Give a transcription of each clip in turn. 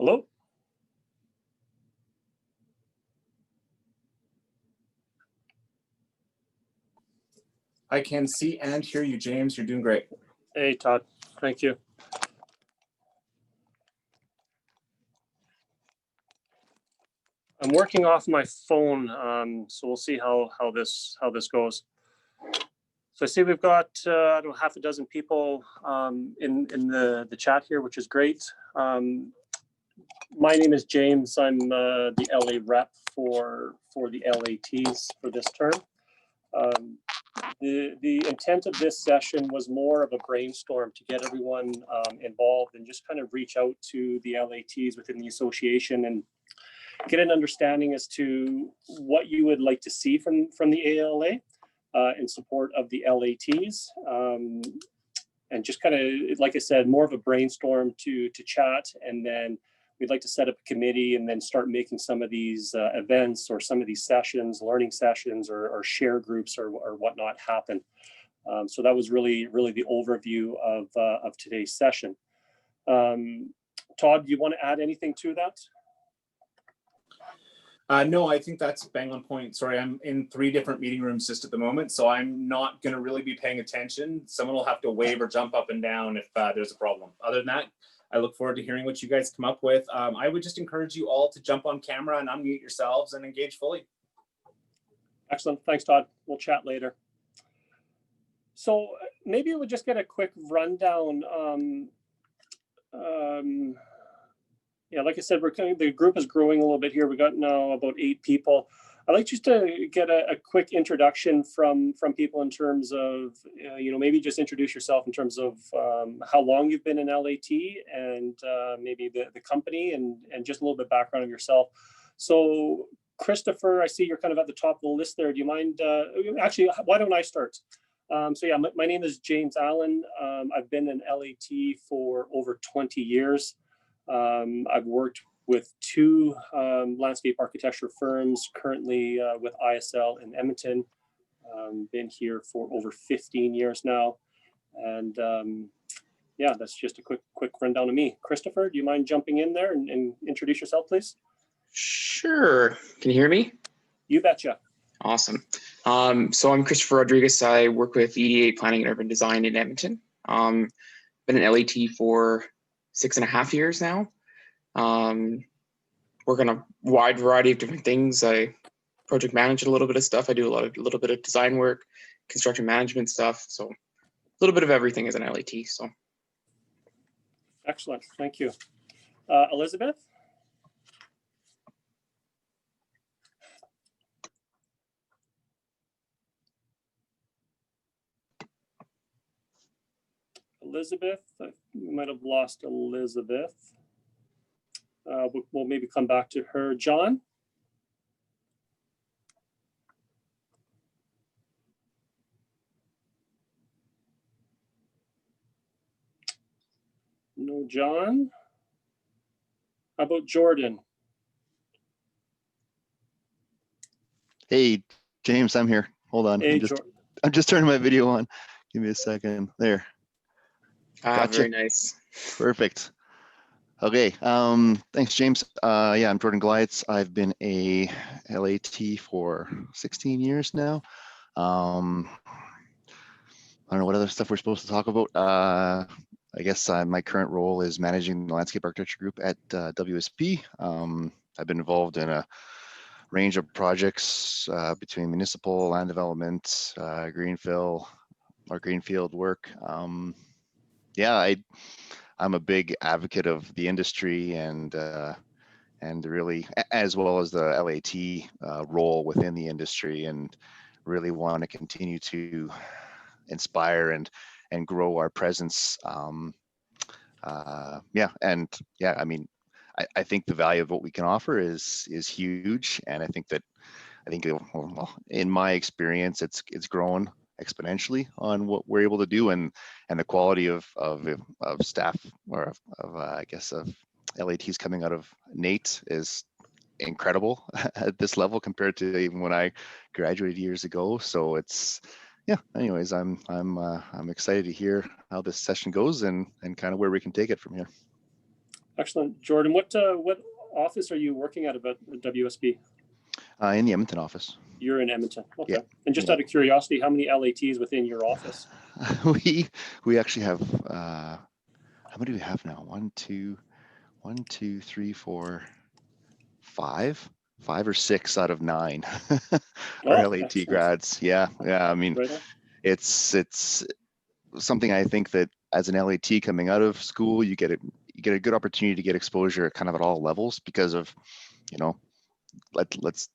Hello? I can see and hear you, James. You're doing great. Hey, Todd. Thank you. I'm working off my phone, so we'll see how this goes. So I see we've got I don't know, half a dozen people in the chat here, which is great. My name is James. I'm the LA rep for the LATs for this term. The intent of this session was more of a brainstorm to get everyone involved and just kind of reach out to the LATs within the association and get an understanding as to what you would like to see from the ALA in support of the LATs. And just kind of, like I said, more of a brainstorm to chat, and then we'd like to set up a committee and then start making some of these events or some of these sessions, learning sessions or share groups or whatnot happen. So that was really the overview of today's session. Todd, do you want to add anything to that? No, I think that's bang on point. Sorry, I'm in 3 different meeting rooms just at the moment, so I'm not going to really be paying attention. Someone will have to wave or jump up and down if there's a problem. Other than that, I look forward to hearing what you guys come up with. I would just encourage you all to jump on camera and unmute yourselves and engage fully. Excellent. Thanks, Todd. We'll chat later. So maybe we'll just get a quick rundown. Yeah, like I said, the group is growing a little bit here. We got now about 8 people. I'd like just to get a quick introduction from people in terms of, maybe just introduce yourself in terms of how long you've been in LAT and maybe the company and just a little bit background of yourself. So Christopher, I see you're kind of at the top of the list there. Do you mind, actually, why don't I start? So yeah, my name is James Allen. I've been in LAT for over 20 years. I've worked with 2 landscape architecture firms, currently with ISL in Edmonton. Been here for over 15 years now. And yeah, that's just a quick rundown of me. Christopher, do you mind jumping in there and introduce yourself, please? Sure. Can you hear me? You betcha. Awesome. So I'm Christopher Rodrigues. I work with EDA Planning and Urban Design in Edmonton. Been in LAT for 6.5 years now. Work on a wide variety of different things. I project manage a little bit of stuff. I do a little bit of design work, construction management stuff. So a little bit of everything as an LAT. So excellent. Thank you. Elisabeth? Elisabeth, we might have lost Elisabeth. We'll maybe come back to her. John? No John. How about Jordan? Hey, James, I'm here. Hold on. Hey, I'm just turning my video on. Give me a second. There. gotcha. Very nice. Perfect. Okay. Thanks, James. Yeah, I'm Jordan Gulayets. I've been a LAT for 16 years now. I don't know what other stuff we're supposed to talk about. I guess my current role is managing the landscape architecture group at WSP. I've been involved in a range of projects between municipal, land development, greenfield work. Yeah, I'm a big advocate of the industry and really, as well as the LAT role within the industry, and really want to continue to inspire and grow our presence. Yeah, I mean, I think the value of what we can offer is huge, and I think well, in my experience, it's grown exponentially on what we're able to do, and the quality of staff, or I guess of LATs coming out of NATE is incredible at this level compared to even when I graduated years ago. So it's, yeah, anyways, I'm excited to hear how this session goes and kind of where we can take it from here. Excellent. Jordan, what office are you working at about WSB? In the Edmonton office. You're in Edmonton. Okay. Yeah. And just Yeah. out of curiosity, how many LATs within your office? We actually have how many do we have now? 1, 2, 3, 4, 5 or 6 out of 9 are LAT excellent. grads. Yeah. I mean, Right on. it's something I think that as an LAT coming out of school, you get a good opportunity to get exposure kind of at all levels because of, let's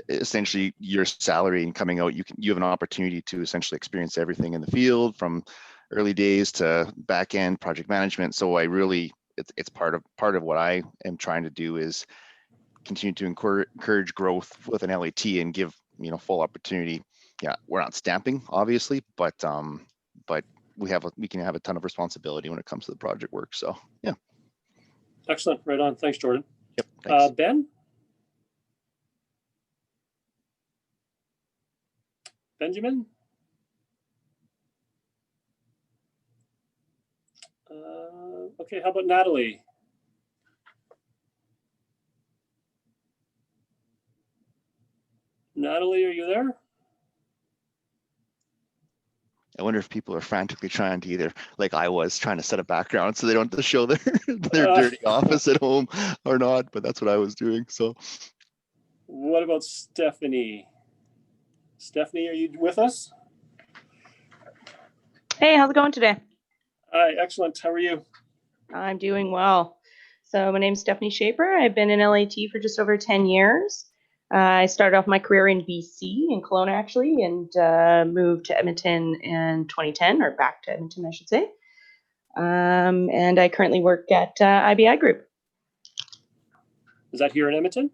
essentially your salary and coming out, you have an opportunity to essentially experience everything in the field from early days to back end project management. So it's part of what I am trying to do is continue to encourage growth with an LAT and give full opportunity. Yeah, we're not stamping obviously, but we can have a ton of responsibility when it comes to the project work. So yeah. Excellent. Right on. Thanks, Jordan. Yep. Thanks. Ben? Benjamin? Okay, how about Natalie? Natalie, are you there? I wonder if people are frantically trying to either, like I was, trying to set a background so they don't have to show their dirty office at home or not, but that's what I was doing. So what about Stephanie? Stephanie, are you with us? Hey, how's it going today? Hi, excellent. How are you? I'm doing well. So my name's Stephanie Shaper. I've been in LAT for just over 10 years. I started off my career in BC, in Kelowna actually, and moved to Edmonton in 2010, or back to Edmonton, I should say. And I currently work at IBI Group. Is that here in Edmonton?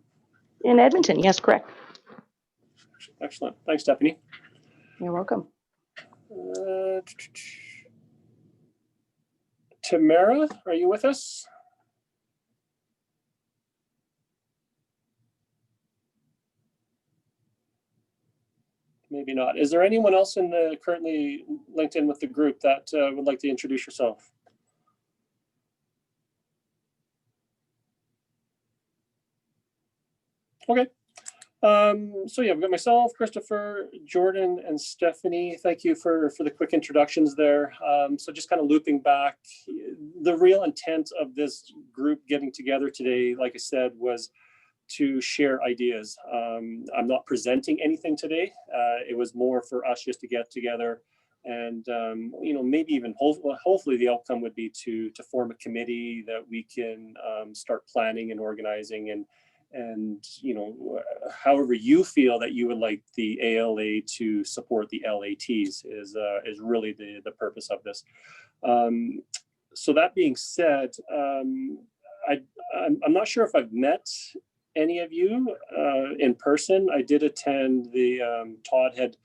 In Edmonton, yes, correct. Excellent. Thanks, Stephanie. You're welcome. Tamara, are you with us? Maybe not. Is there anyone else in the currently linked in with the group that would like to introduce yourself? Okay. So yeah, we've got myself, Christopher, Jordan, and Stephanie. Thank you for the quick introductions there. So just kind of looping back, the real intent of this group getting together today, like I said, was to share ideas. I'm not presenting anything today. It was more for us just to get together and maybe even hopefully the outcome would be to form a committee that we can start planning and organizing and however you feel that you would like the ALA to support the LATs is really the purpose of this. So that being said, I'm not sure if I've met any of you in person. I did attend Todd had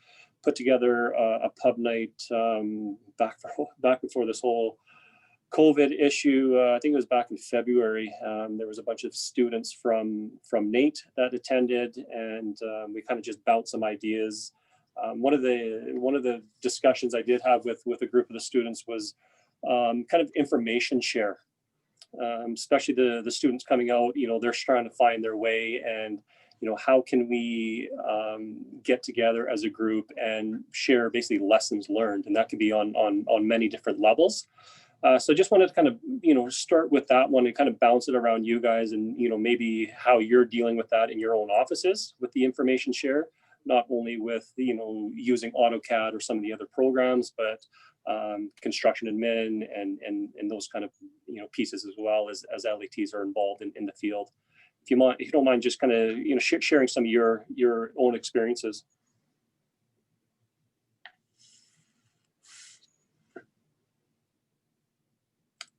put together a pub night back before this whole COVID issue. I think it was back in February. There was a bunch of students from NATE that attended, and we kind of just bounced some ideas. One of the discussions I did have with a group of the students was kind of information share, especially the students coming out. They're trying to find their way, and how can we get together as a group and share basically lessons learned, and that could be on many different levels. So just wanted to kind of, start with that one and kind of bounce it around you guys and, maybe how you're dealing with that in your own offices with the information share, not only with, using AutoCAD or some of the other programs, but construction admin and those kind of, pieces as well as LATs are involved in the field. If you don't mind just kind of, sharing some of your own experiences.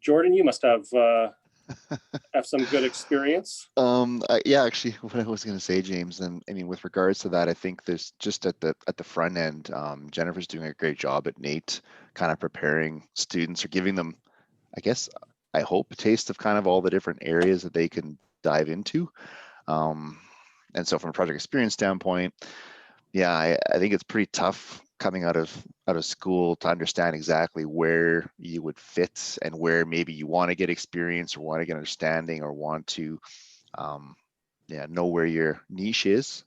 Jordan, you must have some good experience. Yeah, actually, what I was going to say, James, and I mean, with regards to that, I think there's just at the front end, Jennifer's doing a great job at NATE, kind of preparing students or giving them, I guess, I hope, a taste of kind of all the different areas that they can dive into. And so from a project experience standpoint, yeah, I think it's pretty tough coming out of school to understand exactly where you would fit and where maybe you want to get experience or want to get understanding or want to know where your niche is.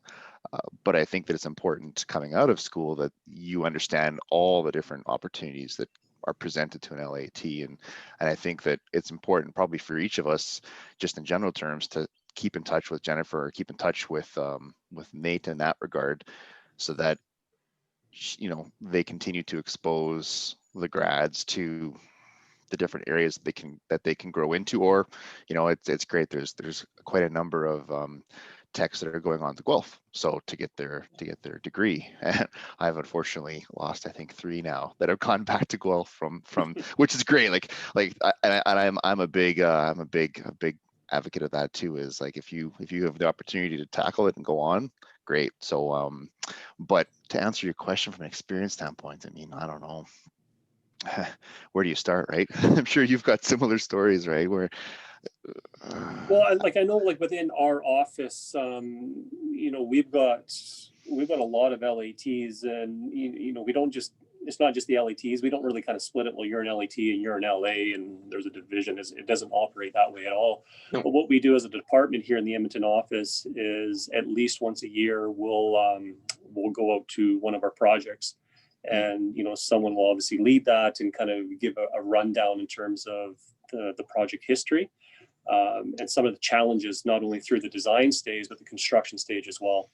But I think that it's important coming out of school that you understand all the different opportunities that are presented to an LAT. And I think that it's important probably for each of us, just in general terms, to keep in touch with Jennifer or keep in touch with Nate in that regard, so that they continue to expose the grads to the different areas that they can grow into. Or it's great, there's quite a number of techs that are going on to Guelph so to get their degree. And I've unfortunately lost, I think, 3 now that have gone back to Guelph from which is great. I'm a big advocate of that too, is like if you have the opportunity to tackle it and go on, great. So but to answer your question from an experience standpoint, I mean, I don't know, where do you start, right? I'm sure you've got similar stories, right? Where well, I know, like within our office, we've got a lot of LATs, and we don't just, it's not just the LATs. We don't really kind of split it. Well, you're an LAT and you're an LA, and there's a division. It doesn't operate that way at all. No. But what we do as a department here in the Edmonton office is at least once a year we'll go out to one of our projects, and someone will obviously lead that and kind of give a rundown in terms of the project history. And some of the challenges, not only through the design stage, but the construction stage as well.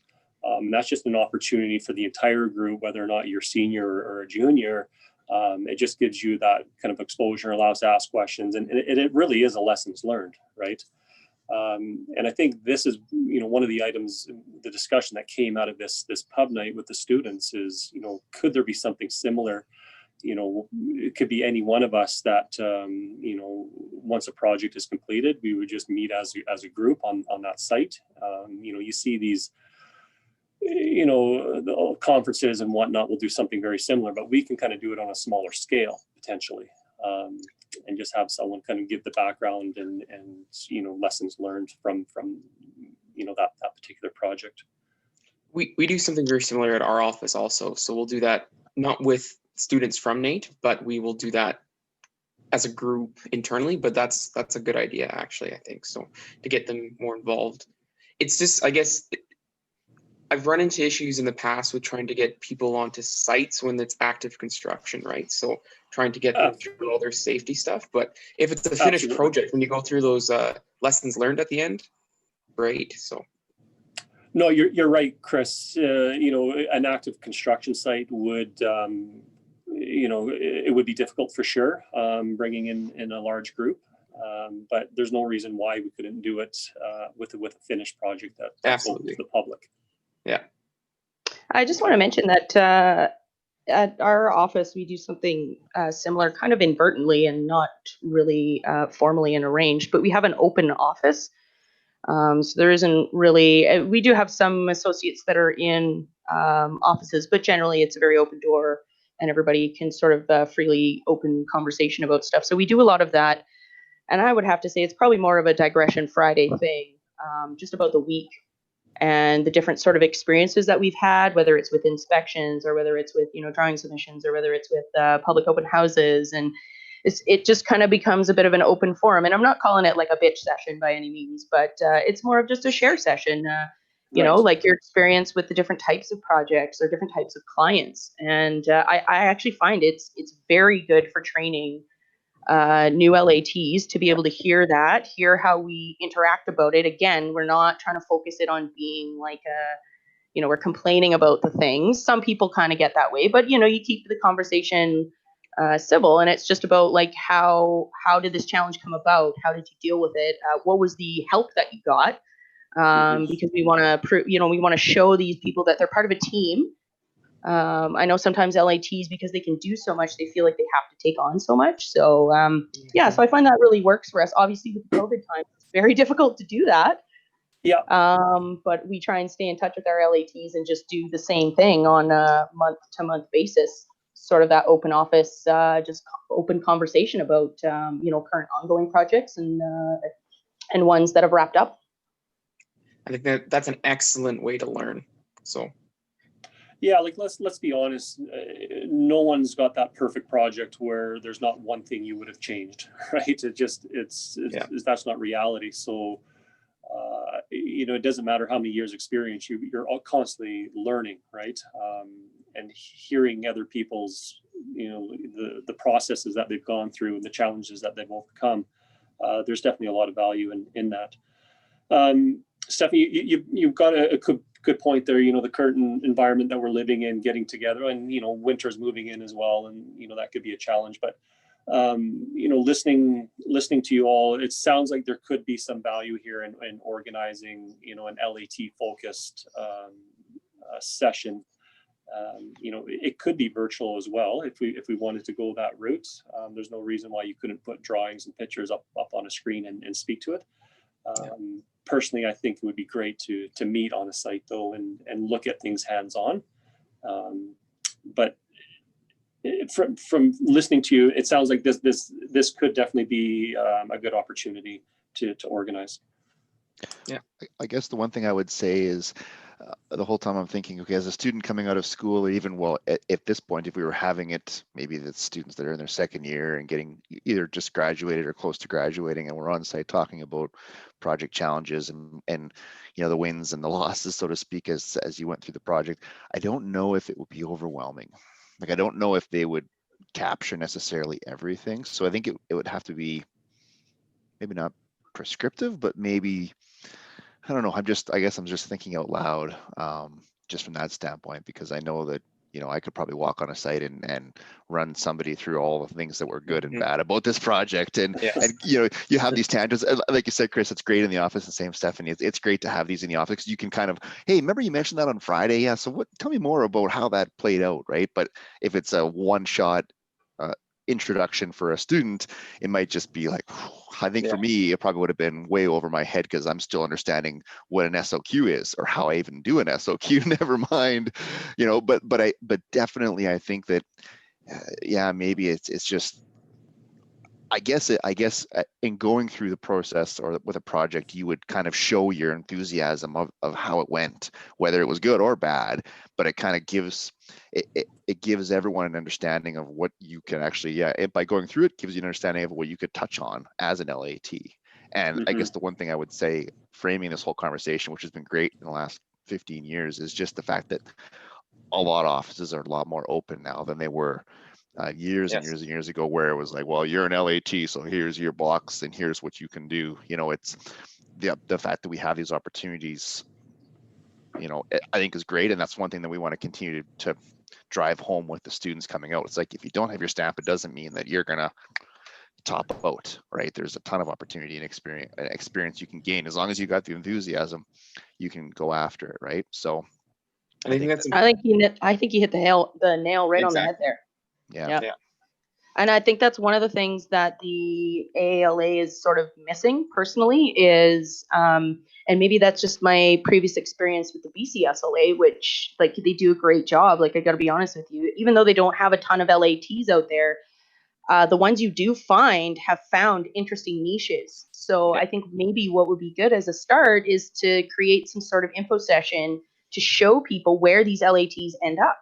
That's just an opportunity for the entire group, whether or not you're senior or a junior. It just gives you that kind of exposure, allows to ask questions, and it really is a lessons learned, right? And I think this is, one of the items, the discussion that came out of this pub night with the students is, could there be something similar? It could be any one of us that, once a project is completed, we would just meet as a group on that site. You see these, the conferences and whatnot will do something very similar, but we can kind of do it on a smaller scale potentially, and just have someone kind of give the background and lessons learned from that particular project. We do something very similar at our office also. So we'll do that not with students from NATE, but we will do that as a group internally. But that's a good idea, actually, I think, so to get them more involved. It's just, I guess, I've run into issues in the past with trying to get people onto sites when it's active construction, right? So trying to get them through all their safety stuff. But if it's a finished Absolutely. project, when you go through those lessons learned at the end, great. So. No, you're right, Chris. An active construction site would, it would be difficult for sure, bringing in a large group. But there's no reason why we couldn't do it with a finished project that's open to the public. Yeah. I just want to mention that at our office, we do something similar, kind of inadvertently and not really formally and arranged, but we have an open office. So there isn't really, we do have some associates that are in offices, but generally it's a very open door and everybody can sort of freely open conversation about stuff. So we do a lot of that. And I would have to say it's probably more of a digression Friday thing, just about the week and the different sort of experiences that we've had, whether it's with inspections or whether it's with, drawing submissions or whether it's with public open houses. And it just kind of becomes a bit of an open forum. And I'm not calling it like a bitch session by any means, but it's more of just a share session, like your experience with the different types of projects or different types of clients. And I actually find it's very good for training new LATs to be able to hear how we interact about it. Again, we're not trying to focus it on being like we're complaining about the things. Some people kind of get that way, but you keep the conversation civil, and it's just about like how did this challenge come about? How did you deal with it? What was the help that you got? Because we want to we want to show these people that they're part of a team. I know sometimes LATs, because they can do so much, they feel like they have to take on so much. So so I find that really works for us. Obviously with COVID time, it's very difficult to do that. Yeah. But we try and stay in touch with our LATs and just do the same thing on a month-to-month basis. Sort of that open office, just open conversation about current ongoing projects and ones that have wrapped up. I think that's an excellent way to learn. So. Yeah, like let's be honest. No one's got that perfect project where there's not one thing you would have changed, right? It's that's not reality. So, it doesn't matter how many years experience you're all constantly learning, right? And hearing other people's, the processes that they've gone through and the challenges that they've overcome. There's definitely a lot of value in that. Stephanie, you've got a good point there. The current environment that we're living in, getting together, and winter's moving in as well, and that could be a challenge. But listening to you all, it sounds like there could be some value here in organizing an LAT focused session. It could be virtual as well if we wanted to go that route. There's no reason why you couldn't put drawings and pictures up on a screen and speak to it. Personally, I think it would be great to meet on a site though and look at things hands-on. But from listening to you, it sounds like this could definitely be a good opportunity to organize. Yeah, I guess the one thing I would say is the whole time I'm thinking, okay, as a student coming out of school, or even at this point, if we were having it, maybe the students that are in their second year and getting either just graduated or close to graduating, and we're on site talking about project challenges and the wins and the losses, so to speak, as you went through the project, I don't know if it would be overwhelming. Like, I don't know if they would capture necessarily everything. So I think it would have to be maybe not prescriptive, but maybe, I don't know. I guess I'm just thinking out loud, just from that standpoint, because I know that, I could probably walk on a site and run somebody through all the things that were good and bad about this project. And, you have these tangents, like you said, Chris, it's great in the office, and same Stephanie, it's great to have these in the office, because you can kind of, hey, remember you mentioned that on Friday? Yeah. So tell me more about how that played out, right? But if it's a one-shot introduction for a student, it might just be like, I think for me, it probably would have been way over my head, because I'm still understanding what an SOQ is, or how I even do an SOQ, never mind, but definitely I think that, maybe it's just, I guess in going through the process or with a project, you would kind of show your enthusiasm of how it went, whether it was good or bad, but it kind of gives, it gives everyone an understanding of what you can actually, by going through it, gives you an understanding of what you could touch on as an LAT. And I guess the one thing I would say, framing this whole conversation, which has been great in the last 15 years, is just the fact that a lot of offices are a lot more open now than they were years and years ago, where it was like, well, you're an LAT, so here's your box and here's what you can do. It's the fact that we have these opportunities, I think is great. And that's one thing that we want to continue to drive home with the students coming out. It's like, if you don't have your stamp, it doesn't mean that you're going to top out, right? There's a ton of opportunity and experience you can gain. As long as you got the enthusiasm, you can go after it, right? So I think that's, I think you hit the nail right on the head there. Yeah. And I think that's one of the things that the AALA is sort of missing personally is, and maybe that's just my previous experience with the BC SLA, which like they do a great job. Like, I got to be honest with you, even though they don't have a ton of LATs out there, the ones you do find have found interesting niches. So I think maybe what would be good as a start is to create some sort of info session to show people where these LATs end up.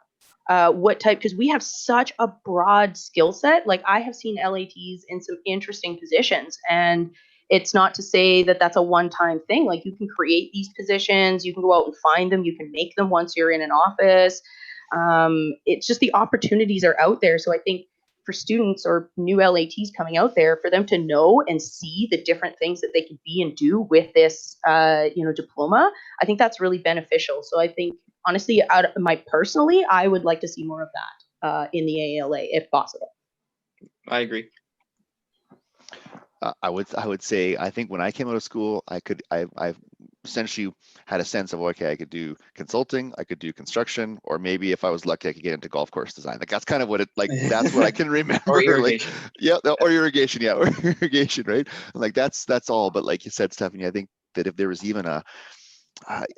What type, because we have such a broad skill set. Like, I have seen LATs in some interesting positions, and it's not to say that that's a one-time thing. Like, you can create these positions, you can go out and find them, you can make them once you're in an office. It's just the opportunities are out there. So I think for students or new LATs coming out there, for them to know and see the different things that they can be and do with this, diploma, I think that's really beneficial. So I think, honestly, personally, I would like to see more of that in the AALA if possible. I agree. I would say, I think when I came out of school, I essentially had a sense of, okay, I could do consulting, I could do construction, or maybe if I was lucky, I could get into golf course design. Like, that's kind of what that's what I can remember. Or irrigation. Or irrigation, or irrigation, right? Like, that's all. But like you said, Stephanie, I think that if there was even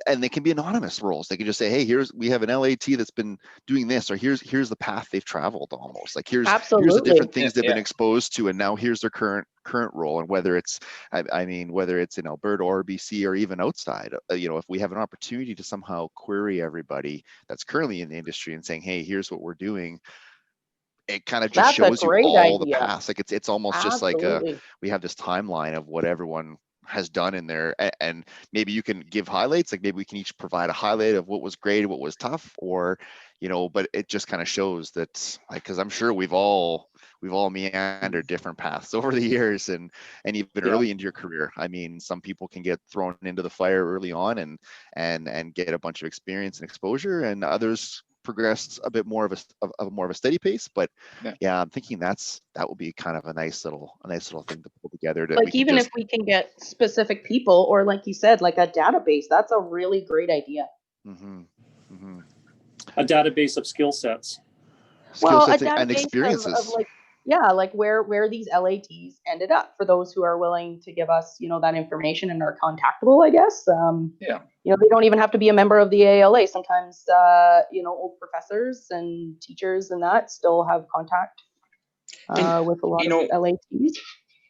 and they can be anonymous roles. They can just say, hey, we have an LAT that's been doing this, or here's the path they've traveled almost. Like, here's the different things they've been exposed to, and now here's their current current role, and whether it's, I mean, whether it's in Alberta or BC or even outside, you know, if we have an opportunity to somehow query everybody that's currently in the industry and saying, hey, here's what we're doing, it kind of just That's a shows you great all the idea. past. Like it's almost just like Absolutely. we have this timeline of what everyone has done in there, and maybe you can give highlights, like maybe we can each provide a highlight of what was great, what was tough, or, you know, but it just kind of shows that, like, because I'm sure we've all meandered different paths over the years, and even early into your career. I mean, some people can get thrown into the fire early on and get a bunch of experience and exposure, and others progressed a bit more of a steady pace. But yeah, I'm thinking that will be kind of a nice little thing to pull together. That Like, even if we can get specific people, or like you said, like a database, that's a really great idea. A database of skill sets. Well, a and database experiences. of like, yeah, like where these LATs ended up, for those who are willing to give us, you know, that information and are contactable, I guess. You know, they don't even have to be a member of the ALA. Sometimes, you know, old professors and teachers and that still have contact with a lot of LATs.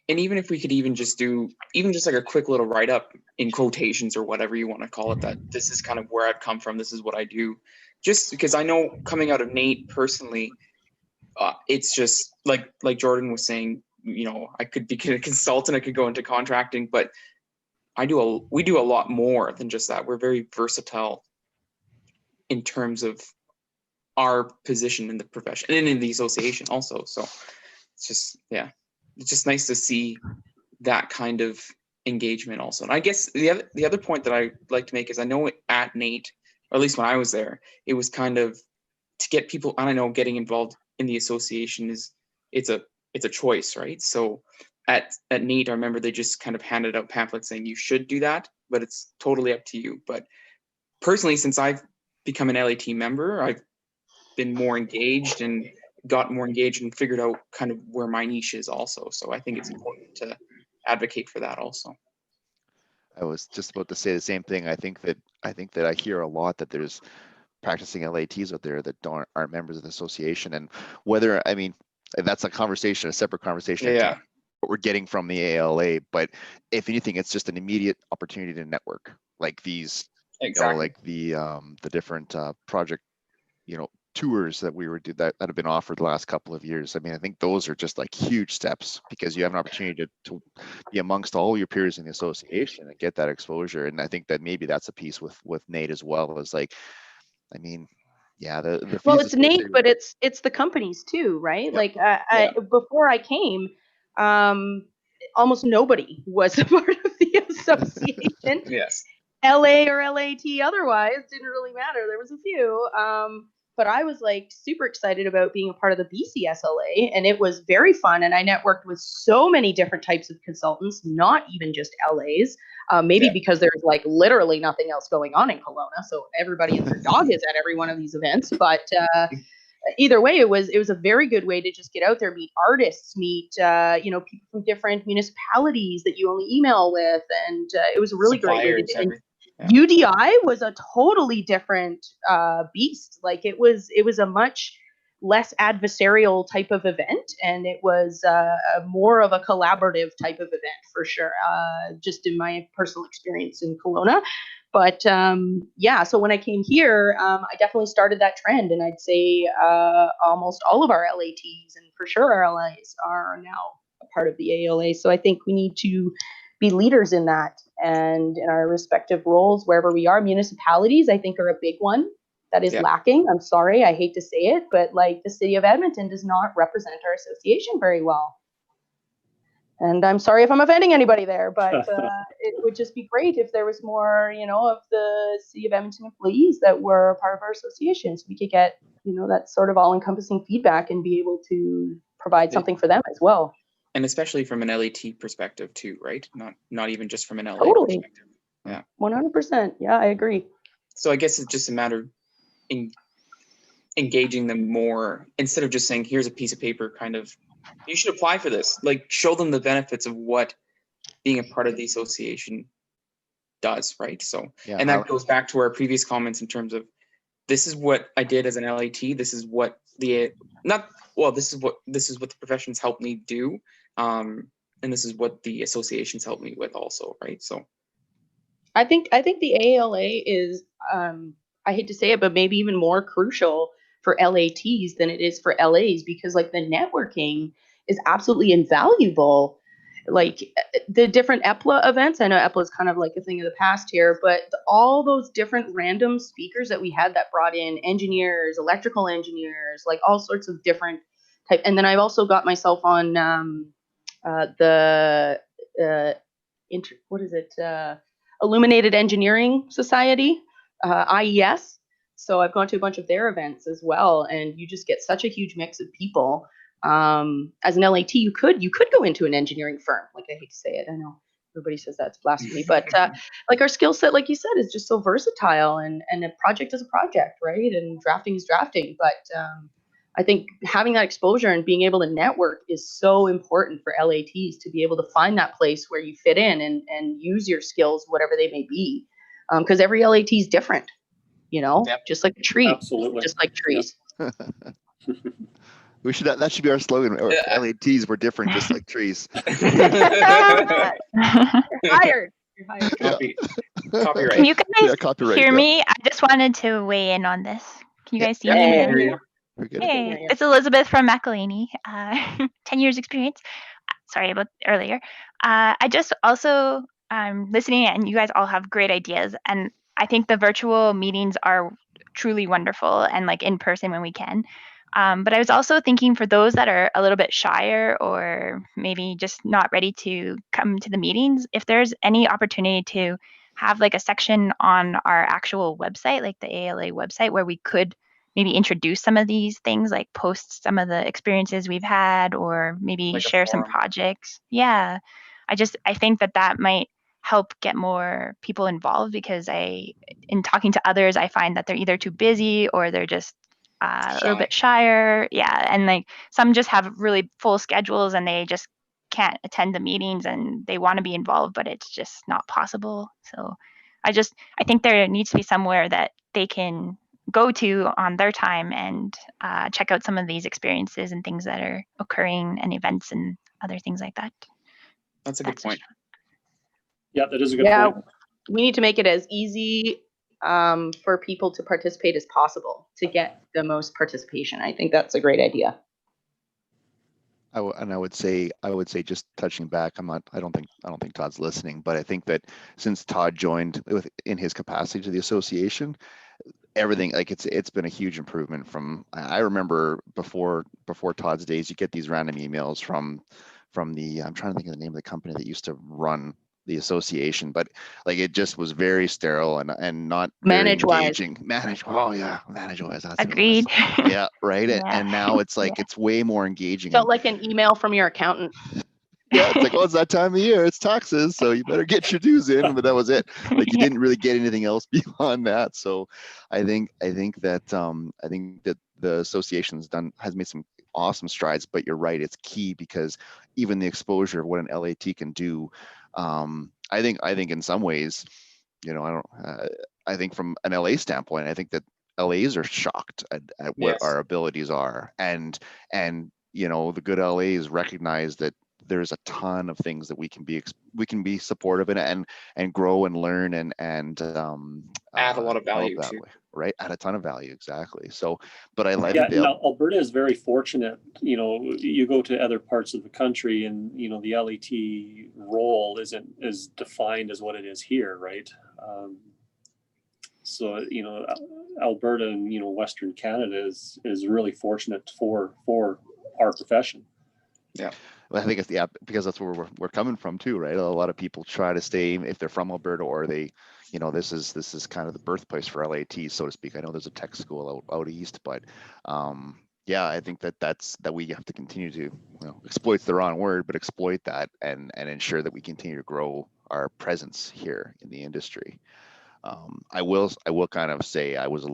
And even if we could even just do like a quick little write-up in quotations or whatever you want to call it, that this is kind of where I've come from, this is what I do. Just because I know, coming out of NATE personally, it's just like Jordan was saying, you know, I could be a consultant, I could go into contracting, but we do a lot more than just that. We're very versatile in terms of our position in the profession and in the association also. So it's just, yeah, it's just nice to see that kind of engagement also. And I guess the other point that I like to make is, I know at NATE, or at least when I was there, it was kind of to get people, and I know getting involved in the association it's a choice, right? So at NATE, I remember they just kind of handed out pamphlets saying you should do that, but it's totally up to you. But personally, since I've become an LAT member, I've been more engaged and got more engaged and figured out kind of where my niche is also. So I think it's important to advocate for that also. I was just about to say the same thing. I think that I hear a lot that there's practicing LATs out there that aren't members of the association, and whether, I mean, that's a separate conversation. Yeah. What we're getting from the ALA, but if anything, it's just an immediate opportunity to network, like these, Exactly. you know, like the different project, you know, tours that that have been offered the last couple of years. I mean, I think those are just like huge steps, because you have an opportunity to be amongst all your peers in the association and get that exposure. And I think that maybe that's a piece with NATE as well, is like, I mean, yeah, the Well, fees it's NATE, associated- but it's the companies too, right? Yep. Like before I came, almost nobody was a part of the association. Yes. LA or LAT otherwise, didn't really matter. There was a few. But I was like super excited about being a part of the BCSLA, and it was very fun. And I networked with so many different types of consultants, not even just LAs. Maybe because there's like literally nothing else going on in Kelowna, so everybody and their dog is at every one of these events. But either way, it was a very good way to just get out there, meet artists, meet you know, people from different municipalities that you only email with, and it was a really great way to do it. UDI was a totally different beast. Like it was a much less adversarial type of event, and it was more of a collaborative type of event for sure, just in my personal experience in Kelowna. But yeah, so when I came here, I definitely started that trend, and I'd say almost all of our LATs, and for sure our LAs, are now a part of the ALA. So I think we need to be leaders in that, and in our respective roles wherever we are. Municipalities, I think, are a big one that is lacking. I'm sorry, I hate to say it, but like the city of Edmonton does not represent our association very well. And I'm sorry if I'm offending anybody there, but it would just be great if there was more, you know, of the city of Edmonton employees that were a part of our association, so we could get, you know, that sort of all-encompassing feedback and be able to provide something for them as well. And especially from an LAT perspective too, right? Not even just from an LA perspective. Yeah. 100%. Yeah, I agree. So I guess it's just a matter of engaging them more, instead of just saying, here's a piece of paper, kind of, you should apply for this. Like, show them the benefits of what being a part of the association does, right? So, and that goes back to our previous comments in terms of, this is what I did as an LAT. This is what this is what the professions helped me do. And And this is what the associations helped me with also, right? So I think the ALA is, I hate to say it, but maybe even more crucial for LATs than it is for LAs, because like the networking is absolutely invaluable. Like the different EPLA events, I know EPLA is kind of like a thing of the past here, but all those different random speakers that we had that brought in engineers, electrical engineers, like all sorts of different type. And then I've also got myself on the what is it? Illuminated Engineering Society, IES. So I've gone to a bunch of their events as well, and you just get such a huge mix of people. As an LAT, you could go into an engineering firm. Like, I hate to say it, I know everybody says that's blasphemy, but like our skill set, like you said, is just so versatile, and a project is a project, right? And drafting is drafting. But I think having that exposure and being able to network is so important for LATs to be able to find that place where you fit in and use your skills, whatever they may be. Because every LAT is different, you know, Yep. just like a tree, Absolutely. just like trees. We should, that should be our slogan. Or LATs were different, just like trees. Hired. You're hired. Copyright. Can you guys Yeah, copyright, hear yeah. me? I just wanted to weigh in on this. Can you guys see Yeah, me and yeah, hear me? yeah. We're good. Hey, Yeah. it's Elisabeth from McElhaney. 10 years experience. Sorry about earlier. I just also listening, and you guys all have great ideas. And I think the virtual meetings are truly wonderful, and like in person when we can. But I was also thinking for those that are a little bit shyer or maybe just not ready to come to the meetings, if there's any opportunity to have like a section on our actual website, like the ALA website, where we could maybe introduce some of these things, like post some of the experiences we've had, or maybe Like a share some forum. projects. Yeah. I think that might help get more people involved, because in talking to others, I find that they're either too busy or they're just a little bit shyer. Yeah. And like some just have really full schedules and they just can't attend the meetings and they want to be involved, but it's just not possible. So I think there needs to be somewhere that they can go to on their time and check out some of these experiences and things that are occurring and events and other things like that. That's a good point. Yeah, that is a good Yeah, point. we need to make it as easy for people to participate as possible to get the most participation. I think that's a great idea. I would say just touching back, I don't think Todd's listening, but I think that since Todd joined in his capacity to the association, everything, like it's been a huge improvement from, I remember before Todd's days, you get these random emails from the, I'm trying to think of the name of the company that used to run the association, but like it just was very sterile and not very engaging. ManageWise. That's Agreed. what it was. Yeah, right. Yeah. And now it's like it's way more engaging. Felt like an email from your accountant. Yeah, it's like, oh, it's that time of year, it's taxes, so you better get your dues in. But that was it. Like you didn't really get anything else beyond that. So I think that the association's has made some awesome strides, but you're right, it's key, because even the exposure of what an LAT can do, I think in some ways, I think from an LA standpoint, I think that LAs are shocked at what our abilities are, and the good LAs recognize that there's a ton of things that we can be supportive in and grow and learn and add a lot of value that too. way, right? Add a ton of value, exactly. So, but I like Alberta is very fortunate. You go to other parts of the country, and the LAT role isn't as defined as what it is here, right? So Alberta and Western Canada is really fortunate for our profession. Yeah. Well, I think it's because that's where we're coming from too, right? A lot of people try to stay, if they're from Alberta, or they, this is kind of the birthplace for LAT, so to speak. I know there's a tech school out east, but yeah, I think that we have to continue to, exploit's the wrong word, but exploit that and ensure that we continue to grow our presence here in the industry. I will kind of say I was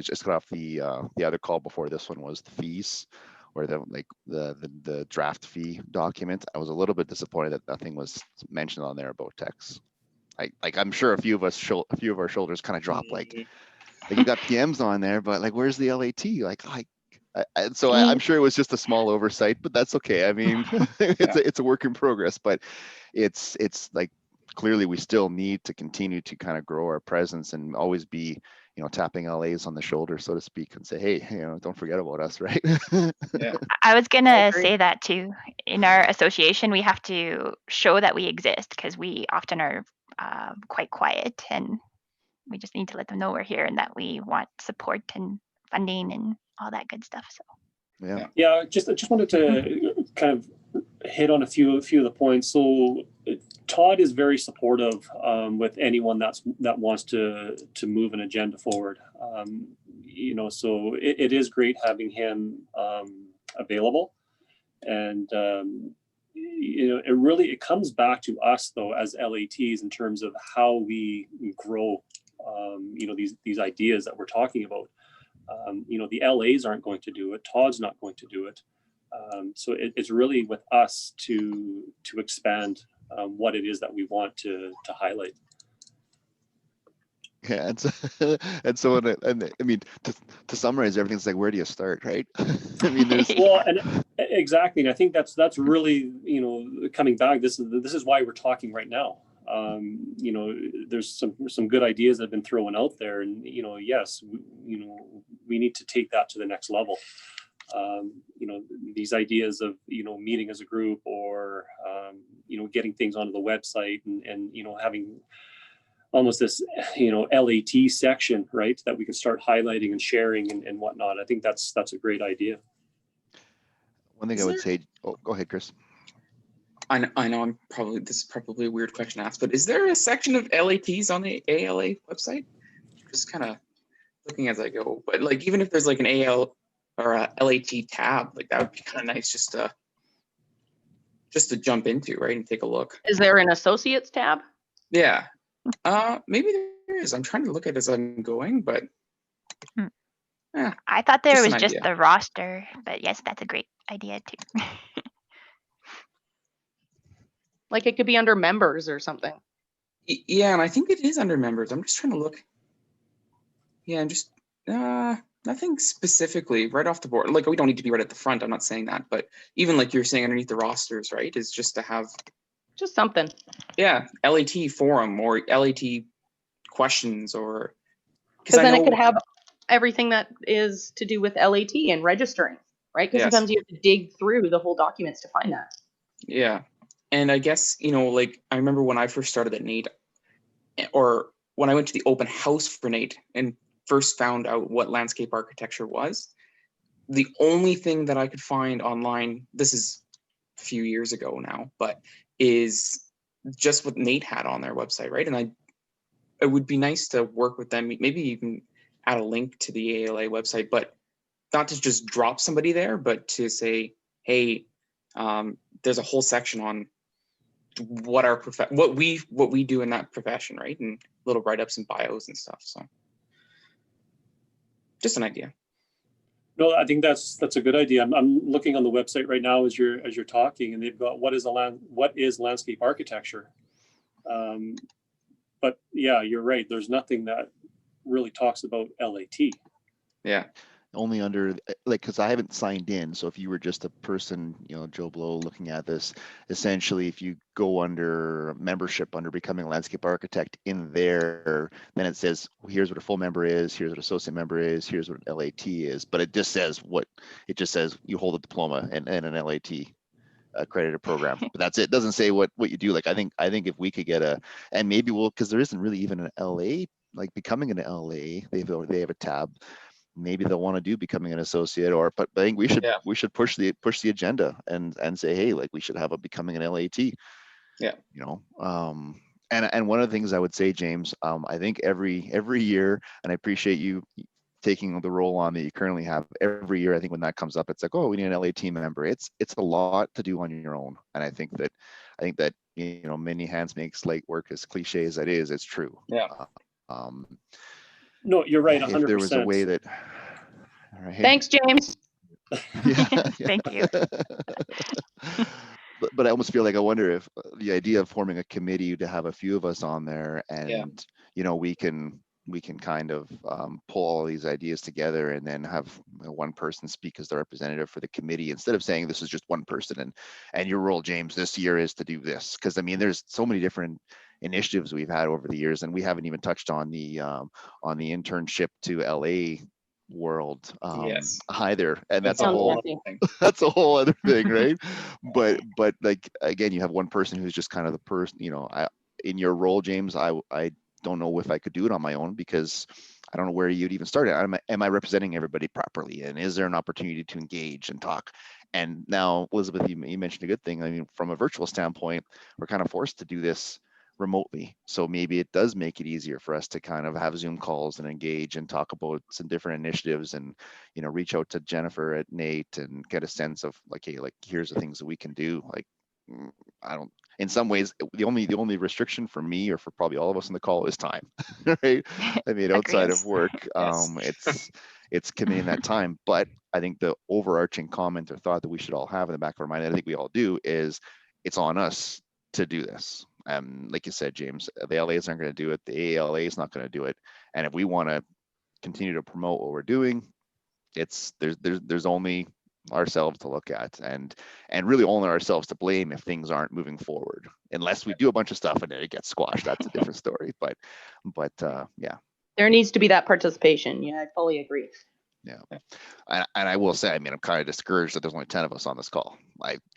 just got off the other call before this one was the fees, where the draft fee document. I was a little bit disappointed that nothing was mentioned on there about tax. I'm sure a few of our shoulders kind of dropped, like you got PMs on there, but like where's the LAT? I'm sure it was just a small oversight, but that's okay. I mean, it's a work in progress, but it's like clearly we still need to continue to kind of grow our presence and always be, tapping LAs on the shoulder, so to speak, and say, hey, don't forget about us, right? Yeah. I was gonna agree. say that too. In our association, we have to show that we exist because we often are quite quiet, and we just need to let them know we're here and that we want support and funding and all that good stuff. So Yeah, I just wanted to kind of hit on a few of the points. So Todd is very supportive with anyone that wants to move an agenda forward. So it is great having him available, and it comes back to us though as LATs in terms of how we grow. These ideas that we're talking about. The LAs aren't going to do it. Todd's not going to do it. So it's really with us to expand what it is that we want to highlight. Yeah, and I mean, to summarize everything, it's like, where do you start, right? I mean, there's Well, and exactly, and I think that's really coming back. This is why we're talking right now. There's some good ideas that have been thrown out there, and yes, we need to take that to the next level. These ideas of meeting as a group, or getting things onto the website, and having almost this LAT section, right, that we can start highlighting and sharing and whatnot. I think that's a great idea. one thing I would say. Oh, go ahead, Chris. I know this is probably a weird question to ask, but is there a section of LATs on the ALA website? Just kind of looking as I go, but like even if there's like an AL or a LAT tab, like that would be kind of nice just to jump into, right, and take a look. Is there an associates tab? Yeah, maybe there is. I'm trying to look at it as I'm going, but I thought there just was an just idea. the roster, but yes, that's a great idea too. Like it could be under members or something. Yeah, and I think it is under members. I'm just trying to look. Yeah, I'm just nothing specifically right off the board. Like we don't need to be right at the front. I'm not saying that, but even like you're saying underneath the rosters, right, is just to have Just something. Yeah, LAT forum or LAT questions, or Because then it could have everything that is to do with LAT and registering, right? Because sometimes you have to dig through the whole documents to find that. Yeah, and I guess like I remember when I first started at NATE, or when I went to the open house for NATE and first found out what landscape architecture was, the only thing that I could find online, this is a few years ago now, but is just what NATE had on their website, right? And it would be nice to work with them. Maybe you can add a link to the ALA website, but not to just drop somebody there, but to say, hey, there's a whole section on what we do in that profession, right? And little write-ups and bios and stuff. So just an idea. No, I think that's a good idea. I'm looking on the website right now as you're talking, and they've got what is landscape architecture. But yeah, you're right. There's nothing that really talks about LAT. Yeah. Only under, like, because I haven't signed in. So if you were just a person, Joe Blow, looking at this, essentially, if you go under membership, under becoming a landscape architect in there, then it says, here's what a full member is, here's what associate member is, here's what LAT is. But it just says you hold a diploma and an LAT accredited program. But that's it. It doesn't say what you do. Like, I think if we could get and maybe because there isn't really even an LA, like becoming an LA, they have a tab. Maybe they'll want to do becoming an associate, but I think we should push the agenda and say, hey, like we should have a becoming an LAT. Yeah. And one of the things I would say, James, I think every year, and I appreciate you taking the role on that you currently have. Every year, I think when that comes up, it's like, oh, we need an LAT member. It's a lot to do on your own, and I think that many hands makes light work. As cliche as that is, it's true. Yeah. No, you're right. 100%. If there was a way that. All right. Thanks, James. Yeah. Thank you. But I almost feel like I wonder if the idea of forming a committee to have a few of us on there, and we can we can kind of pull all these ideas together and then have one person speak as the representative for the committee, instead of saying this is just one person and your role, James, this year is to do this. Because I mean, there's so many different initiatives we've had over the years, and we haven't even touched on the internship to LA world Yes. either, and that's a Sounds whole messy. that's a whole other thing, right? but like, again, you have one person who's just kind of the person, in your role, James, I don't know if I could do it on my own, because I don't know where you'd even start. Am I representing everybody properly, and is there an opportunity to engage and talk? And now, Elisabeth, you mentioned a good thing. I mean, from a virtual standpoint, we're kind of forced to do this remotely, so maybe it does make it easier for us to kind of have Zoom calls and engage and talk about some different initiatives, and reach out to Jennifer at Nate and get a sense of like, hey, like, here's the things that we can do. Like, I don't, in some ways, the only restriction for me, or for probably all of us on the call, is time. Right? I mean, outside of Agrees. work, Yes. it's committing that time. But I think the overarching comment or thought that we should all have in the back of our mind, and I think we all do, is it's on us to do this. Like you said, James, the LAs aren't going to do it. The ALA is not going to do it. And if we want to continue to promote what we're doing, there's only ourselves to look at, and really only ourselves to blame if things aren't moving forward, unless we do a bunch of stuff and then it gets squashed. That's a different story. But yeah. There needs to be that participation. Yeah, I fully agree. Yeah. And I will say, I mean, I'm kind of discouraged that there's only 10 of us on this call.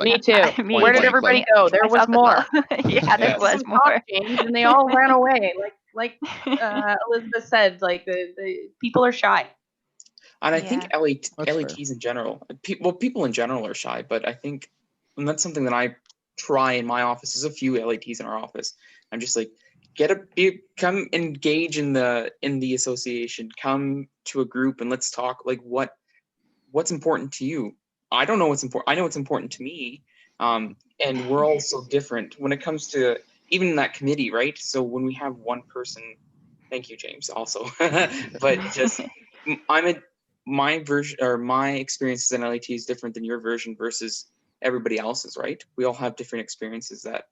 Me too. Me Where did blank, everybody like, go? There was Myself as more. well. Yeah, there Yes. was Some more. talk, James, and they all ran away. Like Elisabeth said, like the people are shy. And I think That's fair. LATs in general, people in general are shy, but I think, and that's something that I try in my office. There's a few LATs in our office. I'm just like, come engage in the association, come to a group and let's talk. Like, what's important to you? I don't know what's important. I know what's important to me. And we're all so different when it comes to even in that committee, right? So when we have one person, thank you, James, also, but just my version, or my experiences in LAT is different than your version versus everybody else's, right? We all have different experiences that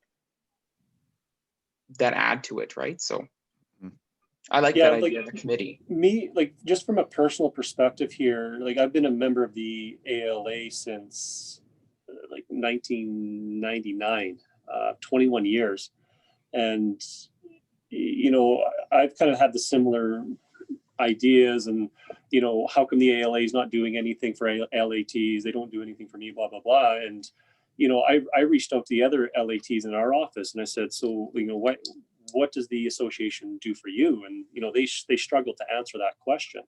add to it, right? So I like that idea of the committee. Me, like, just from a personal perspective here, like, I've been a member of the ALA since like 1999, 21 years. And, I've kind of had the similar ideas, and, how come the ALA is not doing anything for LATs? They don't do anything for me, blah, blah, blah. And, I reached out to the other LATs in our office and I said, so, what does the association do for you? And, they struggle to answer that question.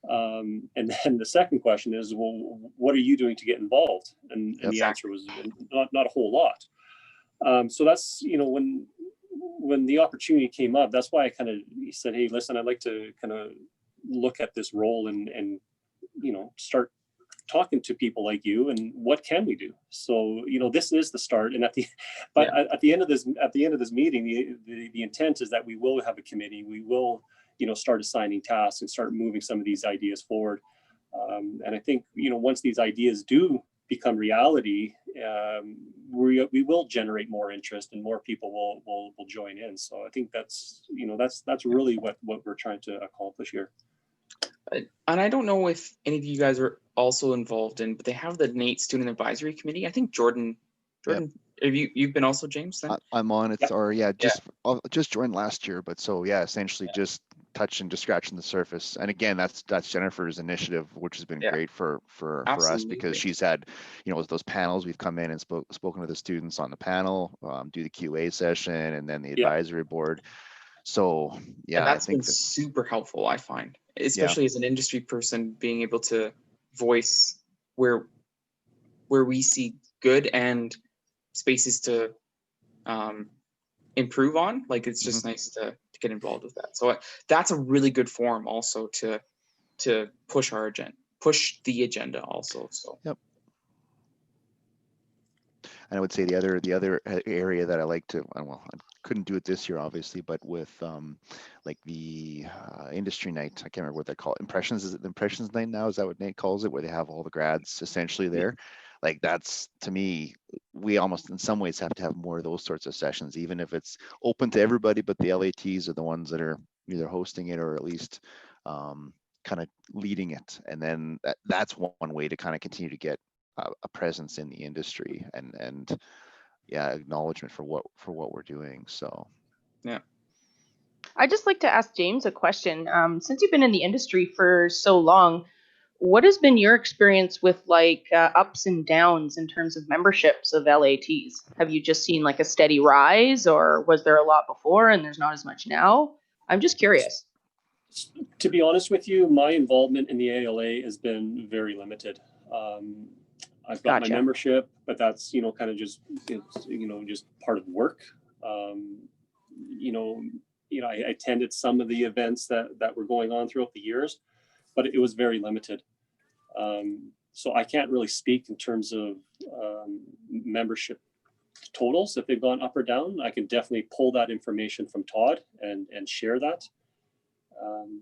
And then the second question is, well, what are you doing to get involved? And the answer was not a whole lot. So that's, when the opportunity came up, that's why I kind of said, hey, listen, I'd like to kind of look at this role and start talking to people like you, and what can we do? So, this is the start. And at the end of this meeting, the intent is that we will have a committee. We will, start assigning tasks and start moving some of these ideas forward. And I think, once these ideas do become reality, we will generate more interest and more people will join in. So I think that's really what we're trying to accomplish here. And I don't know if any of you guys are also involved in, but they have the NATE Student Advisory Committee. I think Jordan, have you've been also, James? Then? I'm on it. Or just joined last year, but so essentially just touching, just scratching the surface. And again, that's Jennifer's initiative, which has been great for us, because she's had, those panels. We've come in and spoken to the students on the panel, do the QA session, and then the advisory board. So and that's been super helpful, I find, especially as an industry person, being able to voice where we see good and spaces to improve on. Like, it's just nice to get involved with that. So that's a really good forum also to push the agenda also. So And I would say the other area that I like to, well, I couldn't do it this year, obviously, but with like the industry night, I can't remember what they call it. Impressions, is it the Impressions night now? Is that what Nate calls it? Where they have all the grads essentially there. Like, that's, to me, we almost in some ways have to have more of those sorts of sessions, even if it's open to everybody, but the LATs are the ones that are either hosting it or at least kind of leading it. And then that's one way to kind of continue to get a presence in the industry and yeah, acknowledgement for what we're doing. So Yeah. I'd just like to ask James a question. Since you've been in the industry for so long, what has been your experience with like ups and downs in terms of memberships of LATs? Have you just seen like a steady rise, or was there a lot before and there's not as much now? I'm just curious. To be honest with you, my involvement in the ALA has been very limited. I've got Gotcha. my membership, but that's, kind of just, just part of work. I attended some of the events that were going on throughout the years, but it was very limited. So I can't really speak in terms of membership totals, if they've gone up or down. I can definitely pull that information from Todd and share that.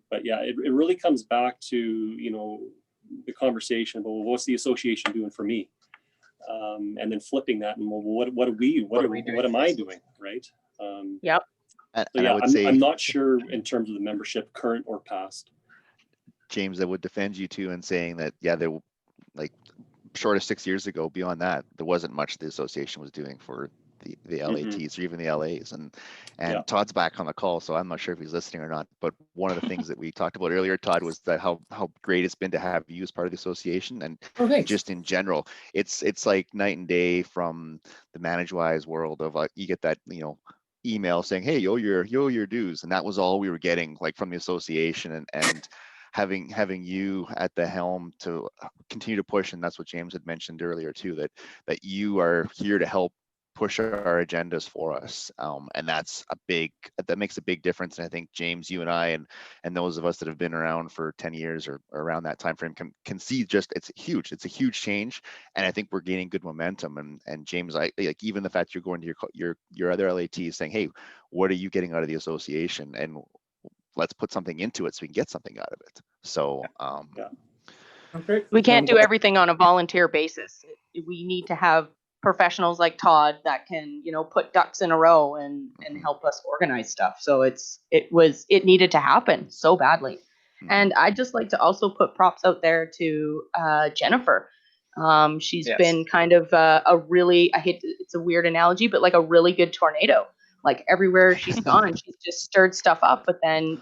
But yeah, it really comes back to, the conversation about, well, what's the association doing for me? And then flipping that and, well, what am I doing? Right. Yep. and So I yeah, would say, I'm not sure in terms of the membership, current or past. James, I would defend you too in saying that, yeah, there, like, short of 6 years ago, beyond that, there wasn't much the association was doing for the LATs or even the LAs. And Yeah. Todd's back on the call, so I'm not sure if he's listening or not. But one of the things that we talked about earlier, Todd, was that how great it's been to have you as part of the association. And just in general, it's like night and day from the ManageWise world of you get that, email saying, hey, yo your dues. And that was all we were getting, like, from the association, and having you at the helm to continue to push. And that's what James had mentioned earlier too, that you are here to help push our agendas for us. And that makes a big difference. And I think, James, you and I and those of us that have been around for 10 years or around that time frame can see just it's a huge change. And I think we're gaining good momentum. And James, I like, even the fact you're going to your other LATs saying, hey, what are you getting out of the association? And let's put something into it so we can get something out of it. So Yeah. We can't do everything on a volunteer basis. We need to have professionals like Todd that can, put ducks in a row and help us organize stuff. So it needed to happen so badly. And I'd just like to also put props out there to Jennifer. She's been kind of it's a weird analogy, but like a really good tornado. Like everywhere she's gone, she's just stirred stuff up. But then,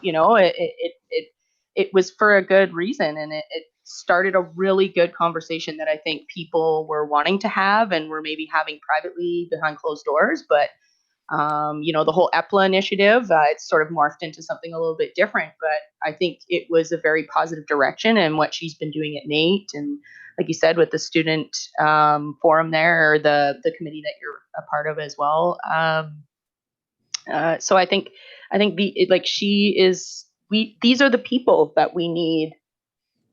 it was for a good reason, and it started a really good conversation that I think people were wanting to have and were maybe having privately behind closed doors. But the whole EPLA initiative, it's sort of morphed into something a little bit different. But I think it was a very positive direction, and what she's been doing at NATE, and like you said, with the student forum there, or the committee that you're a part of as well. So I think these are the people that we need,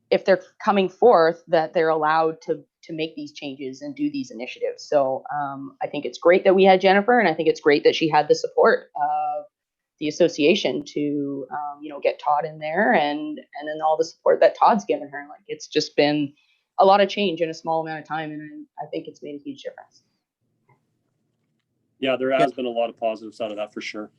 if they're coming forth, that they're allowed to make these changes and do these initiatives. So I think it's great that we had Jennifer, and I think it's great that she had the support of the association to get Todd in there, and then all the support that Todd's given her. Like, it's just been a lot of change in a small amount of time, and I think it's made a huge difference. Yeah, there has been a lot of positives out of that for sure.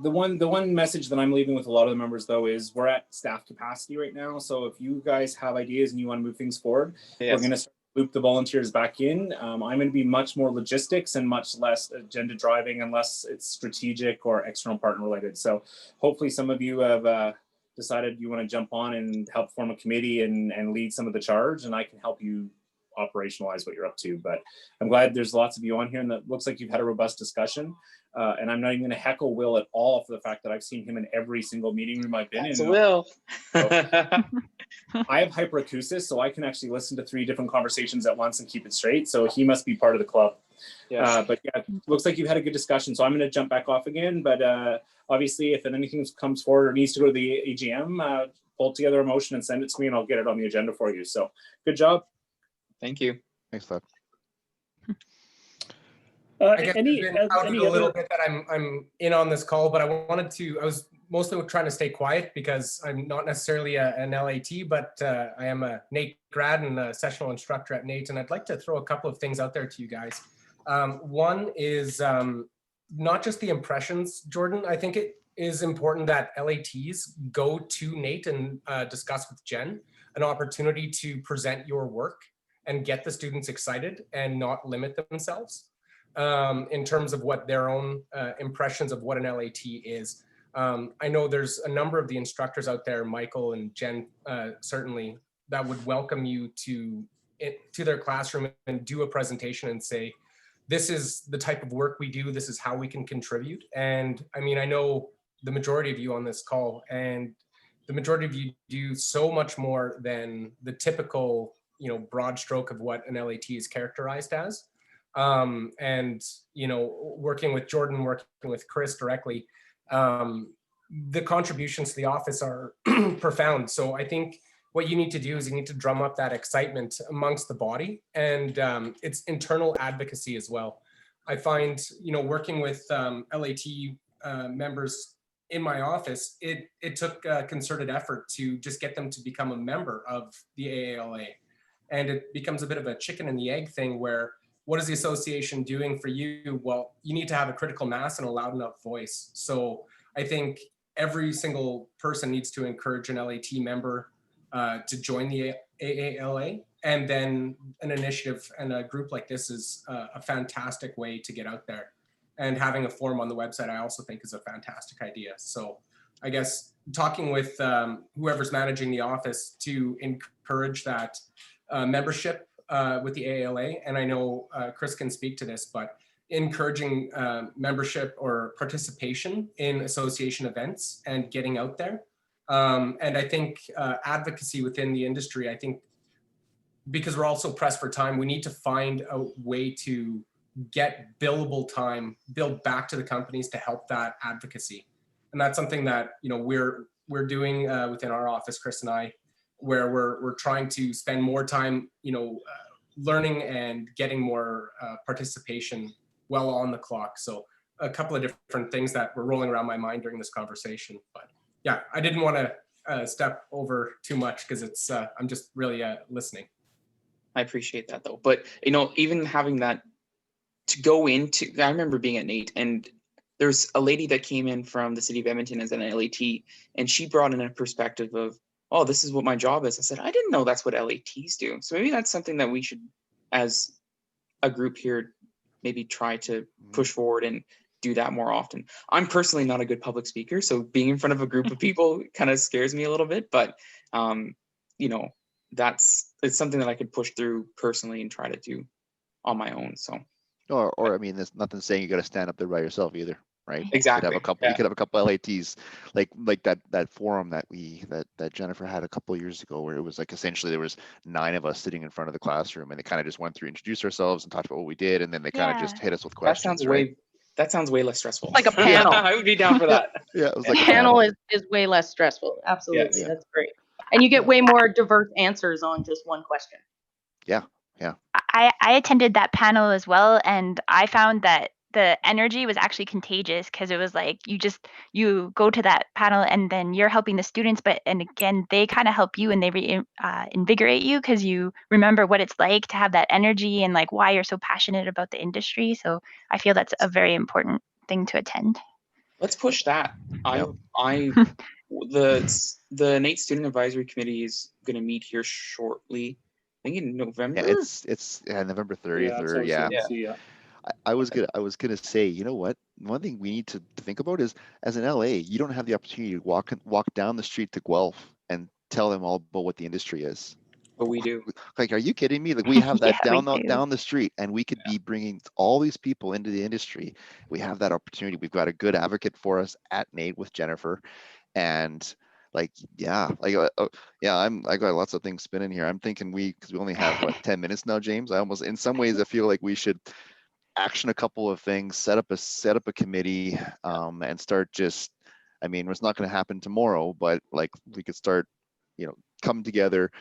The one message that I'm leaving with a lot of the members, though, is we're at staff capacity right now. So if you guys have ideas and you want to move things forward, we're going to loop the volunteers back in. I'm going to be much more logistics and much less agenda driving, unless it's strategic or external partner related. So hopefully some of you have decided you want to jump on and help form a committee and lead some of the charge, and I can help you operationalize what you're up to. But I'm glad there's lots of you on here, and that looks like you've had a robust discussion. And I'm not even going to heckle Will at all for the fact that I've seen him in every single meeting room I've been in. Will. So, I have hyperacusis, so I can actually listen to 3 different conversations at once and keep it straight. So he must be part of the club. Yes. But yeah, looks like you've had a good discussion. So I'm going to jump back off again. But obviously, if anything comes forward or needs to go to the AGM, pull together a motion and send it to me, and I'll get it on the agenda for you. So good job. Thank you. Thanks, Todd. I guess I've been outed a little bit that I'm in on this call, but I was mostly trying to stay quiet because I'm not necessarily an LAT, but I am a NATE grad and a sessional instructor at NATE, and I'd like to throw a couple of things out there to you guys. One is not just the impressions, Jordan. I think is important that LATs go to Nate and discuss with Jen an opportunity to present your work and get the students excited and not limit themselves in terms of what their own impressions of what an LAT is. I know there's a number of the instructors out there, Michael and Jen, certainly, that would welcome you to their classroom and do a presentation and say, this is the type of work we do, this is how we can contribute. And I mean, I know the majority of you on this call, and the majority of you do so much more than the typical, you know, broad stroke of what an LAT is characterized as. And, you know, working with Jordan, working with Chris directly, the contributions to the office are profound. So I think what you need to do is you need to drum up that excitement amongst the body, and it's internal advocacy as well. I find, you know, working with LAT members in my office, it took a concerted effort to just get them to become a member of the AALA. And it becomes a bit of a chicken and the egg thing where, what is the association doing for you? Well, you need to have a critical mass and a loud enough voice. So I think every single person needs to encourage an LAT member to join the AALA. And then an initiative and a group like this is a fantastic way to get out there. And having a forum on the website, I also think is a fantastic idea. So I guess talking with whoever's managing the office to encourage that membership with the AALA, and I know Chris can speak to this, but encouraging membership or participation in association events and getting out there. And I think advocacy within the industry, I think because we're also pressed for time, we need to find a way to get billable time billed back to the companies to help that advocacy. And that's something that, you know, we're doing within our office, Chris and I, where we're trying to spend more time, you know, learning and getting more participation well on the clock. So a couple of different things that were rolling around my mind during this conversation. But yeah, I didn't want to step over too much because it's I'm just really listening. I appreciate that though. But, you know, even having that to go into, I remember being at NATE, and there's a lady that came in from the city of Edmonton as an LAT, and she brought in a perspective of, oh, this is what my job is. I said, I didn't know that's what LATs do. So maybe that's something that we should, as a group here, maybe try to push forward and do that more often. I'm personally not a good public speaker, so being in front of a group of people kind of scares me a little bit, but you know, it's something that I could push through personally and try to do on my own. So Or I mean, there's nothing saying you got to stand up there by yourself either, right? exactly. You could have a couple LATs, like that forum that Jennifer had a couple of years ago, where it was like essentially there was 9 of us sitting in front of the classroom, and they kind of just went through, introduced ourselves, and talked about what we did, and then they kind of just hit us with questions. That sounds way less stressful. Like a panel. I would be down for that. Yeah, it was like a panel is way less stressful. Absolutely. Yes. That's great. And you get way more diverse answers on just one question. Yeah. I attended that panel as well, and I found that the energy was actually contagious, because it was like you go to that panel and then you're helping the students, and again they kind of help you and they invigorate you, because you remember what it's like to have that energy and like why you're so passionate about the industry. So I feel that's a very important thing to attend. Let's push that. Yep. The NATE Student Advisory Committee is going to meet here shortly. I think in November. Yeah, it's November 30th. Yeah. I was gonna say, you know what? One thing we need to think about is, as an LA, you don't have the opportunity to walk down the street to Guelph and tell them all about what the industry is. But we do. Like, are you kidding me? Like, we have that Yeah, down the street, and we could be bringing all these people into the industry. We have that opportunity. We've got a good advocate for us at NATE with Jennifer, and I got lots of things spinning here. I'm thinking because we only have 10 minutes now, James. In some ways I feel like we should action a couple of things, set up a committee, and start just, I mean, it's not going to happen tomorrow, but like we could start, you know, come together,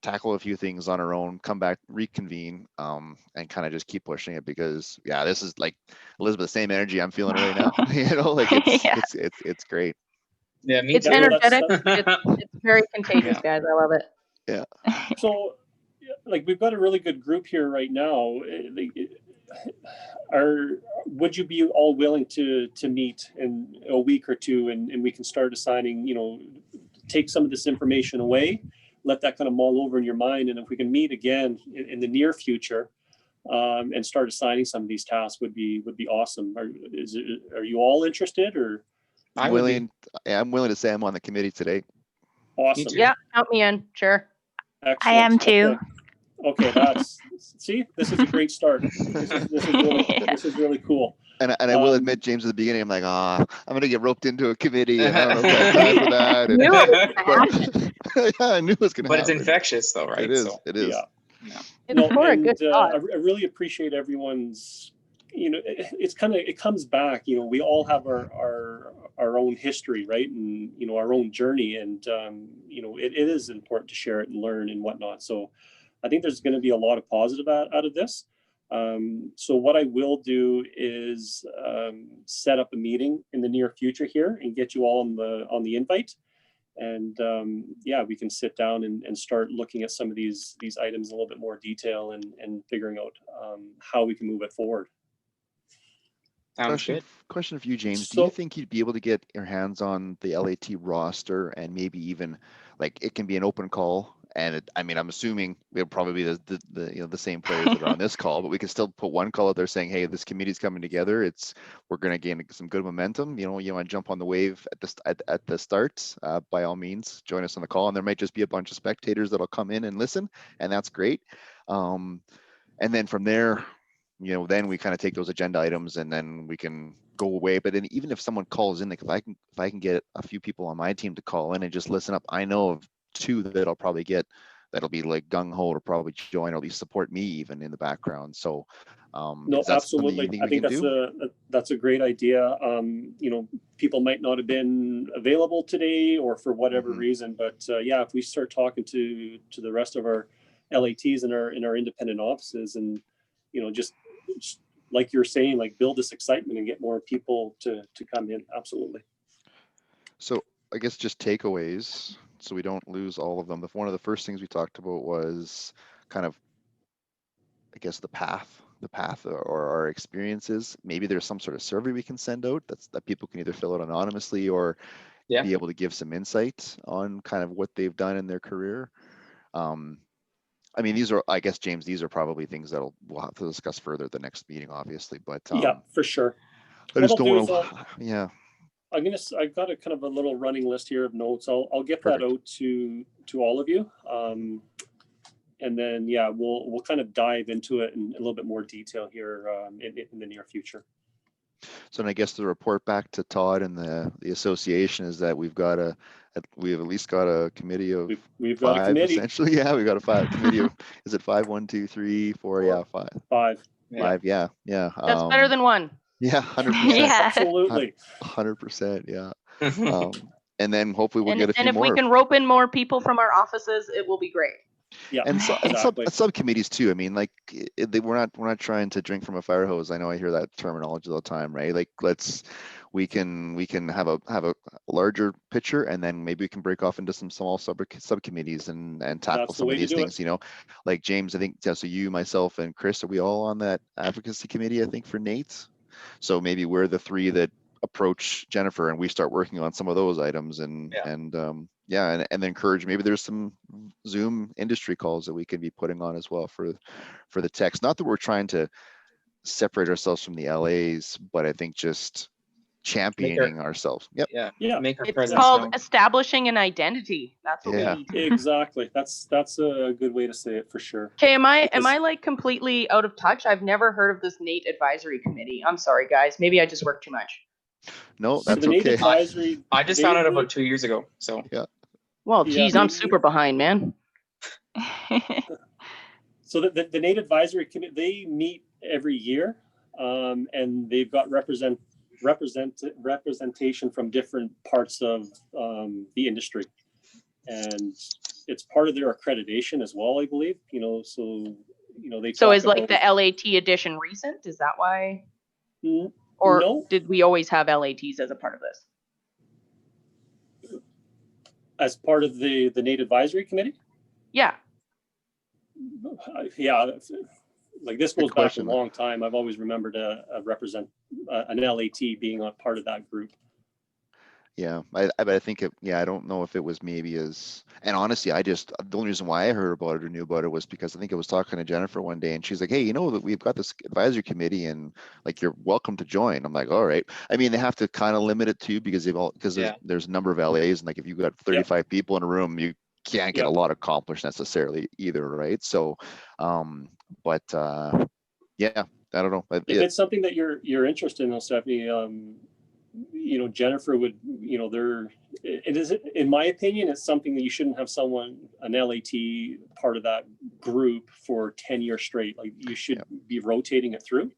tackle a few things on our own, come back, reconvene, and kind of just keep pushing it, because this is like Elisabeth, the same energy I'm feeling right now. You know, like it's great. Yeah, It's energetic. It's very contagious, guys. I love it. Yeah. So, like, we've got a really good group here right now. would you be all willing to meet in a week or two, and we can start assigning, take some of this information away, let that kind of mull over in your mind, and if we can meet again in the near future, and start assigning some of these tasks would be awesome. Are you all interested, or? I would be. I'm willing to say I'm on the committee today. Awesome. Yeah, count me in. Sure. Excellent. I am too. Okay, see, this is a great start. This is really cool. And I will admit, James, at the beginning, I'm like, I'm going to get roped into a committee, and I don't know if I have time for that. Knew it was But, yeah, I knew it was going to happen. But it's infectious, though, right? It is. So, It is. Yeah. It's for a good cause. I really appreciate everyone's. It comes back. We all have our own history, right, and our own journey, and it is important to share it and learn and whatnot. So, I think there's going to be a lot of positive out of this. So what I will do is set up a meeting in the near future here and get you all on the invite. And we can sit down and start looking at some of these items in a little bit more detail and figuring out how we can move it forward. sounds good. Question for you, James. Do So- you think you'd be able to get your hands on the LAT roster, and maybe even like it can be an open call? And I'm assuming it'll probably be the same players that are on this call, but we can still put one call out there saying, hey, this committee's coming together. We're going to gain some good momentum. You want to jump on the wave at the start, by all means, join us on the call. And there might just be a bunch of spectators that'll come in and listen, and that's great. And then from there, then we kind of take those agenda items and then we can go away. But then even if someone calls in, like if I can get a few people on my team to call in and just listen up, I know of two that'll be like gung-ho to probably join or at least support me even in the background. So no, absolutely. I think that's a great idea. People might not have been available today or for whatever reason, but if we start talking to the rest of our LATs in our independent offices, and just like you're saying, like build this excitement and get more people to come in. Absolutely. So I guess just takeaways, so we don't lose all of them. One of the first things we talked about was kind of, I guess, the path or our experiences. Maybe there's some sort of survey we can send out that people can either fill out anonymously or be able to give some insight on kind of what they've done in their career. These are, I guess, James, these are probably things that we'll have to discuss further at the next meeting, obviously. But yeah, for sure. I just don't want to. Yeah. I've got a kind of a little running list here of notes. I'll get that out to all of you. And then, we'll kind of dive into it in a little bit more detail here in the near future. So, and I guess the report back to Todd and the association is that we've at least got a committee of we've five, got a committee. Essentially. Yeah, we've got a committee of, is it 5, 1, 2, 3, 4? Yeah, 5. 5. Five, yeah. That's better than one. Yeah, 100%. Yeah. Absolutely. 100%, yeah. And then hopefully we'll get a few and if more. we can rope in more people from our offices, it will be great. Yeah, and exactly. subcommittees too. We're not trying to drink from a fire hose. I know I hear that terminology all the time, right? Like we can have a larger picture, and then maybe we can break off into some small subcommittees and tackle some of these things. Like James, I think, so you, myself, and Chris, are we all on that advocacy committee? I think for Nate. So maybe we're the three that approach Jennifer and we start working on some of those items and then encourage, maybe there's some Zoom industry calls that we can be putting on as well for the text. Not that we're trying to separate ourselves from the LAs, but I think just championing ourselves. Yep. Yeah. Make our It's presence called known. establishing an identity. That's what we need. Exactly. That's a good way to say it for sure. Okay, am I like completely out of touch? I've never heard of this NATE advisory committee. I'm sorry, guys. Maybe I just work too much. No, So that's the NATE okay. advisory. I just found out about 2 years ago. So Yeah. Well, geez, I'm super behind, man. So the NATE advisory committee, they meet every year, and they've got representation from different parts of the industry, and it's part of their accreditation as well, I believe. They. So is like the LAT edition recent? Is that why? Or no. Did we always have LATs as a part of this? As part of the NATE advisory committee? Yeah. Yeah. like this Good goes back question. a long time. I've always remembered an LAT being a part of that group. Yeah, but I think I don't know if it was maybe as, and honestly, the only reason why I heard about it or knew about it was because I think I was talking to Jennifer one day and she's like, hey, you know that we've got this advisory committee and like, you're welcome to join. I'm like, all right. I mean, they have to kind of limit it too, because there's a number of LAs, and like, if you've got 35 people in a room, you can't get a lot accomplished necessarily either. Right. So, yeah, I don't know. If it's something that you're interested in, though, Stephanie, you know, Jennifer would, you know, it is, in my opinion, it's something that you shouldn't have an LAT part of that group for 10 years straight. Like, you should be rotating it through.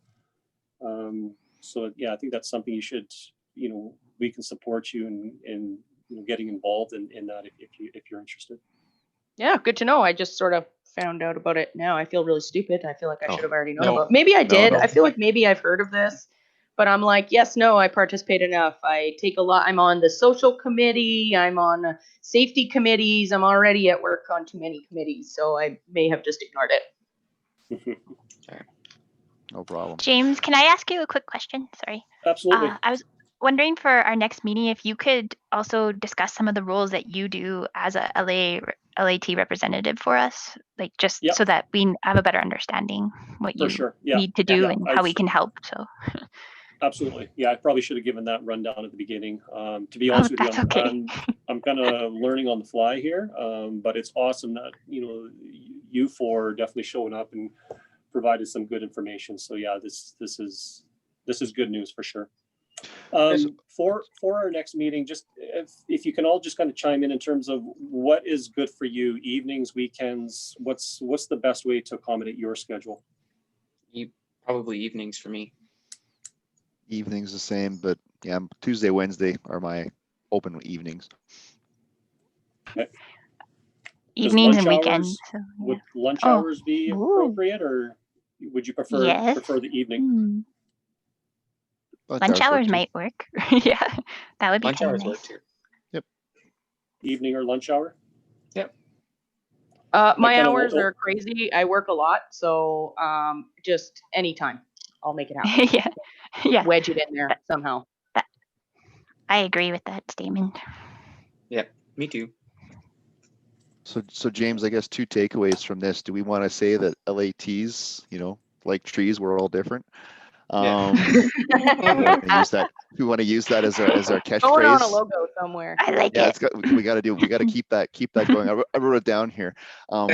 So yeah, I think that's something you should, you know, we can support you in you know, getting involved in that if you're interested. Yeah, good to know. I just sort of found out about it now. I feel really stupid. I feel like I should have already known no. about. Maybe I did. No. I feel like maybe I've heard of this, but I'm like, yes, no, I participate enough. I take a lot. I'm on the social committee. I'm on safety committees. I'm already at work on too many committees, so I may have just ignored it. No problem. James, can I ask you a quick question? Sorry. Absolutely. I was wondering for our next meeting if you could also discuss some of the roles that you do as a LAT representative for us, like just so that we have a better understanding what you need to do and how we can help. So. Absolutely. Yeah, I probably should have given that rundown at the beginning. To be honest with you, I'm kind of learning on the fly here, but it's awesome that, you know, you four are definitely showing up and provided some good information. So yeah, this is good news for sure. For our next meeting, just if you can all just kind of chime in terms of what is good for you, evenings, weekends, what's the best way to accommodate your schedule? Probably evenings for me. Evenings the same, but yeah, Tuesday, Wednesday are my open evenings. Okay. Evenings and weekends. Would lunch hours be appropriate, or would you prefer the evening? Lunch hours might work. Yeah, that would be lunch hours nice. work too. Yep. Evening or lunch hour? Yep. My hours are crazy. I work a lot, so just anytime, I'll make it happen. Yeah. Wedge it in there somehow. I agree with that statement. Yep, me too. So James, I guess 2 takeaways from this. Do we want to say that LATs, you know, like trees, we're all different? We want to use that as our catchphrase. Going on a logo somewhere. I like it. We got to keep that going. I wrote it down here. And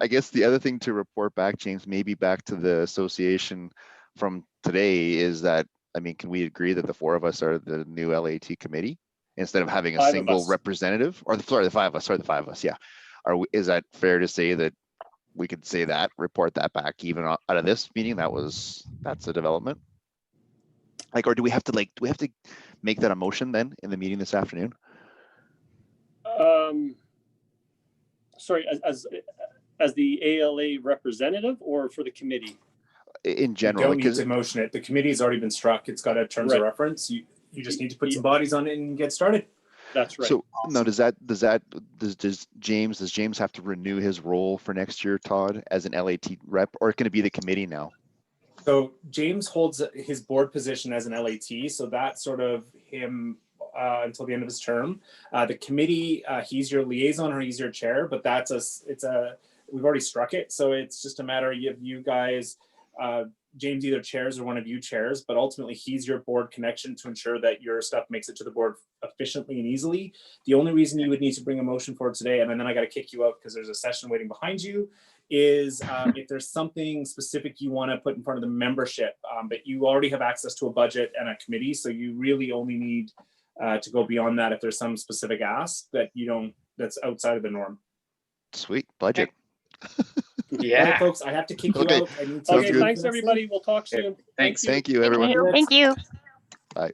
I guess the other thing to report back, James, maybe back to the association from today, is that, I mean, can we agree that the 4 of us are the new LAT committee instead of having a single representative? Or the 5 of us. Sorry, the 5 of us. Yeah. Is that fair to say that we could say that, report that back even out of this meeting? That's a development. Like, or do we have to make that a motion then in the meeting this afternoon? Sorry, as the ALA representative or for the committee? In general, you don't need to motion it. The committee's already been struck. It's got a terms of reference. You just need to put some bodies on it and get started. That's right. So no, does James have to renew his role for next year, Todd, as an LAT rep, or can it be the committee now? So James holds his board position as an LAT, so that's sort of him until the end of his term. The committee, he's your liaison or he's your chair, but we've already struck it, so it's just a matter of you guys. James either chairs or one of you chairs, but ultimately he's your board connection to ensure that your stuff makes it to the board efficiently and easily. The only reason you would need to bring a motion for it today, and then I got to kick you out because there's a session waiting behind you, is if there's something specific you want to put in front of the membership, but you already have access to a budget and a committee, so you really only need to go beyond that if there's some specific ask that's outside of the norm. Sweet budget. Yeah, right, folks, I have to kick you out. Okay, thanks everybody. We'll talk soon. Thanks. Thank you, everyone. Thank you. Bye.